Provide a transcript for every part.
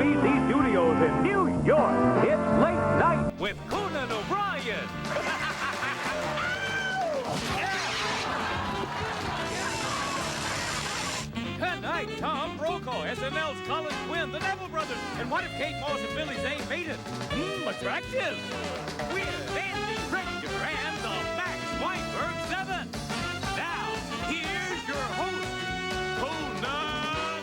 NBC Studios in New York, it's Late Night with Conan O'Brien. Tonight, Tom Brokaw, SNL's Colin Quinn, the Neville Brothers. And what if Kate Moss and Billy Zane made it? Attractive. With Andy Richter and the Max Weinberg 7. Now, here's your host, Conan O'Brien.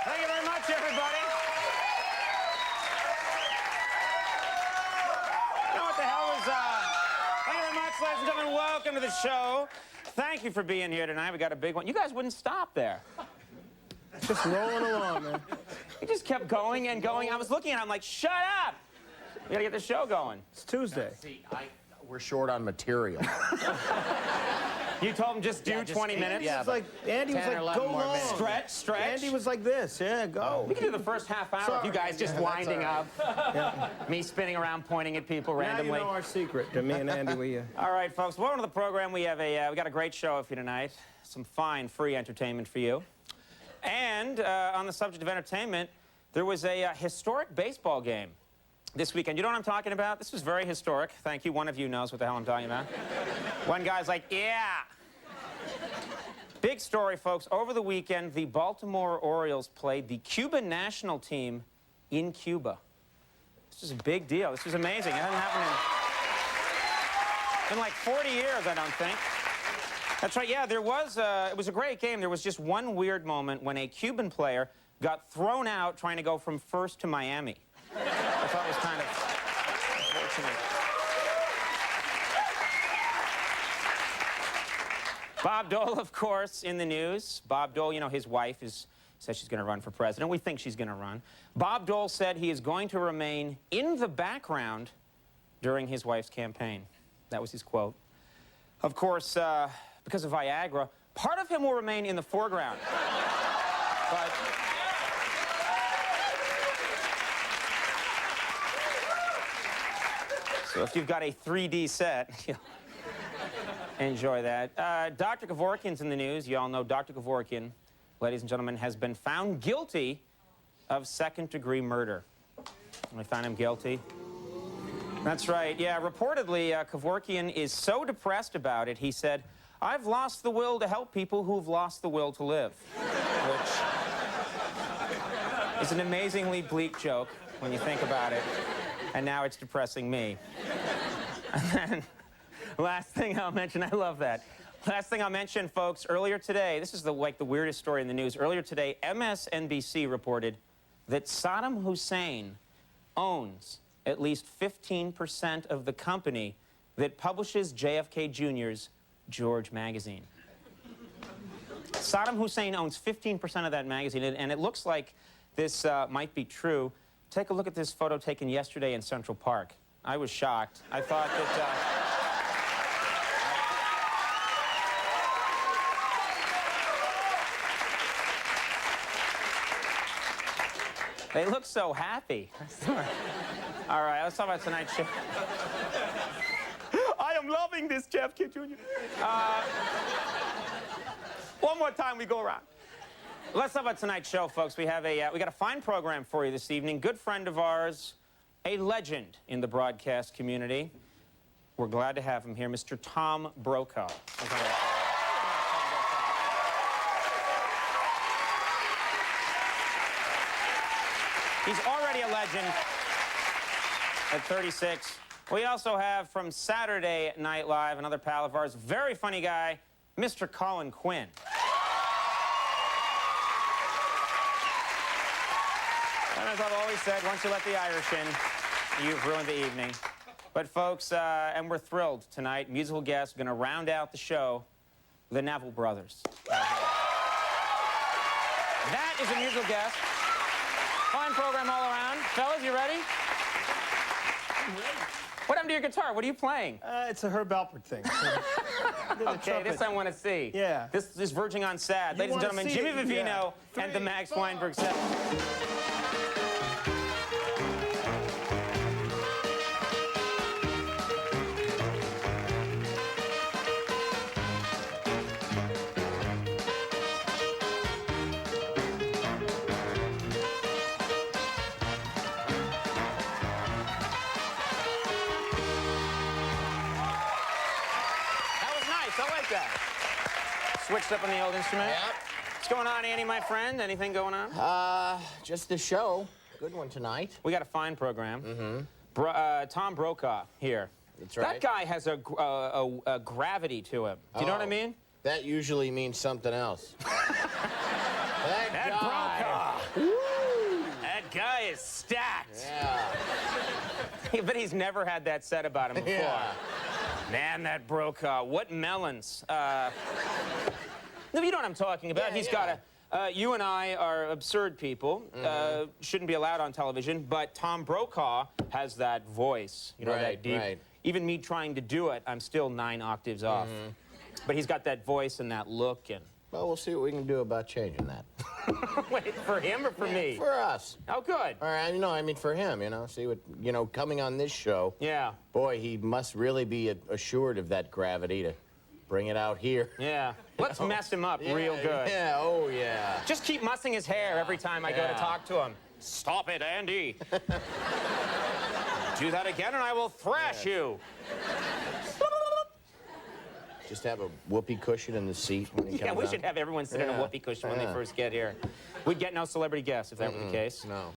Thank you very much, everybody. You know what the hell is, thank you very much, ladies and gentlemen. Welcome to the show. Thank you for being here tonight. We got a big one. You guys wouldn't stop there. Just rolling along, man. You just kept going and going. I was looking at it, I'm like, shut up! We gotta get the show going. It's Tuesday. See, we're short on material. You told him just do 20 minutes? Yeah, Andy was 10 or like, 11 go more long. minutes. Stretch. Andy was like this. Yeah, go. We can do the first half hour of you guys just winding up. Yeah. Me spinning around, pointing at people Now randomly. you know our secret. To me and Andy, we... All right, folks. Welcome to the program. We have we got a great show for you tonight. Some fine free entertainment for you. And on the subject of entertainment, there was a historic baseball game this weekend. You know what I'm talking about? This was very historic. Thank you. One of you knows what the hell I'm talking about. One guy's like, yeah. Big story, folks. Over the weekend, the Baltimore Orioles played the Cuban national team in Cuba. This is a big deal. This was amazing. It hasn't happened in like 40 years, I don't think. That's right. Yeah, there was, it was a great game. There was just one weird moment when a Cuban player got thrown out trying to go from first to Miami. I thought it was kind of unfortunate. Bob Dole, of course, in the news. Bob Dole, you know, his wife says she's going to run for president. We think she's going to run. Bob Dole said he is going to remain in the background during his wife's campaign. That was his quote. Of course, because of Viagra, part of him will remain in the foreground. But... so if you've got a 3D set, you'll enjoy that. Dr. Kevorkian's in the news. You all know Dr. Kevorkian, ladies and gentlemen, has been found guilty of second-degree murder. We found him guilty. That's right. Yeah, reportedly, Kevorkian is so depressed about it, he said, I've lost the will to help people who've lost the will to live. Which is an amazingly bleak joke when you think about it. And now it's depressing me. And then, last thing I'll mention, I love that. Last thing I'll mention, folks, earlier today, this is the weirdest story in the news. Earlier today, MSNBC reported that Saddam Hussein owns at least 15% of the company that publishes JFK Jr.'s George magazine. Saddam Hussein owns 15% of that magazine, and it looks like this might be true. Take a look at this photo taken yesterday in Central Park. I was shocked. I thought that... They look so happy. All right, let's talk about tonight's show. I am loving this, JFK Jr. One more time, we go around. Let's talk about tonight's show, folks. We have we got a fine program for you this evening. Good friend of ours, a legend in the broadcast community. We're glad to have him here, Mr. Tom Brokaw. He's already a legend at 36. We also have from Saturday Night Live, another pal of ours, very funny guy, Mr. Colin Quinn. And as I've always said, once you let the Irish in, you've ruined the evening. But folks, and we're thrilled tonight, musical guests are going to round out the show, the Neville Brothers. That is a musical guest. Fine program all around. Fellas, you ready? What happened to your guitar? What are you playing? It's a Herb Alpert thing. Okay, this I want to see. Yeah. This is verging on sad. Ladies and wanna gentlemen, see Jimmy it? Vivino Yeah. and the Max Weinberg set. I like that. Switched up on the old instrument. Yep. What's going on, Andy, my friend? Anything going on? Just the show. Good one tonight. We got a fine program. Tom Brokaw here. That's right. That guy has a gravity to him. Do you know what I Oh. mean? That usually means something else. that Brokaw. Woo. That guy is stacked. Yeah. But he's never had that said about him before. Yeah. Man, that Brokaw. What melons. No, you know what I'm talking about. Yeah, He's yeah. got a... you and I are absurd people. Shouldn't be allowed on television. But Tom Brokaw has that voice. You know, Right, that deep... right. Even me trying to do it, I'm still 9 octaves off. But he's got that voice and that look and... Well, we'll see what we can do about changing that. Wait, for him or for me? For us. Oh, good. All right, I mean for him, you know. See what, coming on this show. Yeah. Boy, he must really be assured of that gravity to bring it out here. Yeah. Let's mess him up real good. Yeah, oh yeah. Just keep mussing his hair every time I go to Yeah. talk to him. Stop it, Andy. Do that again and I will thrash you. Just have a whoopee cushion in the seat when he Yeah, comes we out. should have everyone sit in a Yeah. whoopee cushion when they Yeah. first get here. We'd get no celebrity guests if that were the case. No.